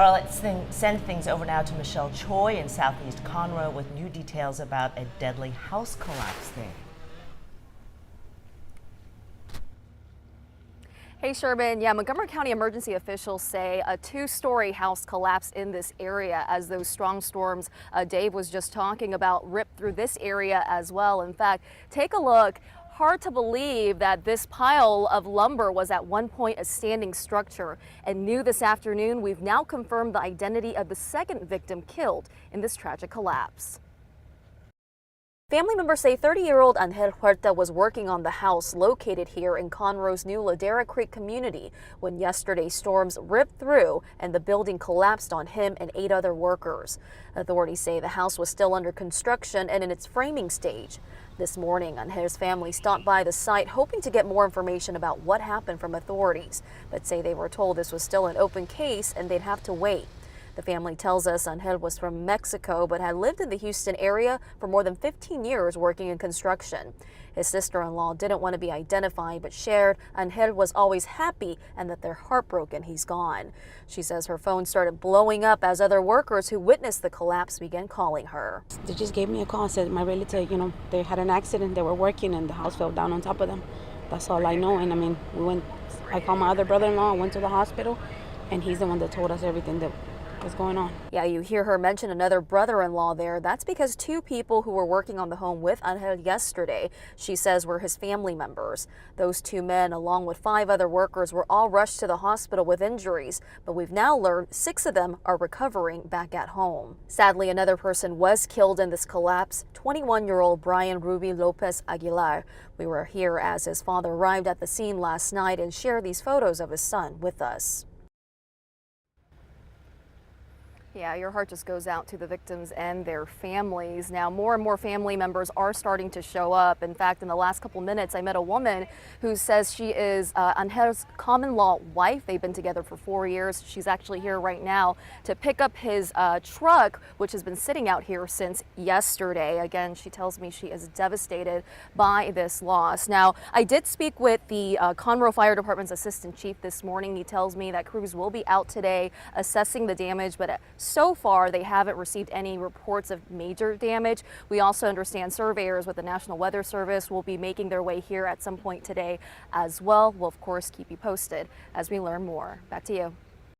Well, let's send things over now to Michelle Choi in southeast Conroe with new details about a deadly house collapse there. Hey Sherman, yeah, Montgomery County emergency officials say a two-story house collapsed in this area as those strong storms Dave was just talking about ripped through this area as well. In fact, take a look. Hard to believe that this pile of lumber was at one point a standing structure. And new this afternoon, we've now confirmed the identity of the second victim killed in this tragic collapse. Family members say 30-year-old Angel Huerta was working on the house located here in Conroe's new Ladera Creek community when yesterday's storms ripped through and the building collapsed on him and 8 other workers. Authorities say the house was still under construction and in its framing stage. This morning, Angel's family stopped by the site hoping to get more information about what happened from authorities, but say they were told this was still an open case and they'd have to wait. The family tells us Angel was from Mexico but had lived in the Houston area for more than 15 years working in construction. His sister-in-law didn't want to be identified but shared Angel was always happy and that they're heartbroken he's gone. She says her phone started blowing up as other workers who witnessed the collapse began calling her. They just gave me a call and said my relative, they had an accident, they were working and the house fell down on top of them. That's all I know. And I mean, I called my other brother-in-law, went to the hospital, and he's the one that told us everything that was going on. Yeah, you hear her mention another brother-in-law there. That's because 2 people who were working on the home with Angel yesterday, she says, were his family members. Those 2 men, along with 5 other workers, were all rushed to the hospital with injuries, but we've now learned 6 of them are recovering back at home. Sadly, another person was killed in this collapse, 21-year-old Brayan Rubi Lopez Aguilar. We were here as his father arrived at the scene last night and shared these photos of his son with us. Yeah, your heart just goes out to the victims and their families. Now, more and more family members are starting to show up. In fact, in the last couple minutes, I met a woman who says she is Angel's common-law wife. They've been together for 4 years. She's actually here right now to pick up his truck, which has been sitting out here since yesterday. Again, she tells me she is devastated by this loss. Now, I did speak with the Conroe Fire Department's assistant chief this morning. He tells me that crews will be out today assessing the damage, but so far, they haven't received any reports of major damage. We also understand surveyors with the National Weather Service will be making their way here at some point today as well. We'll, of course, keep you posted as we learn more. Back to you.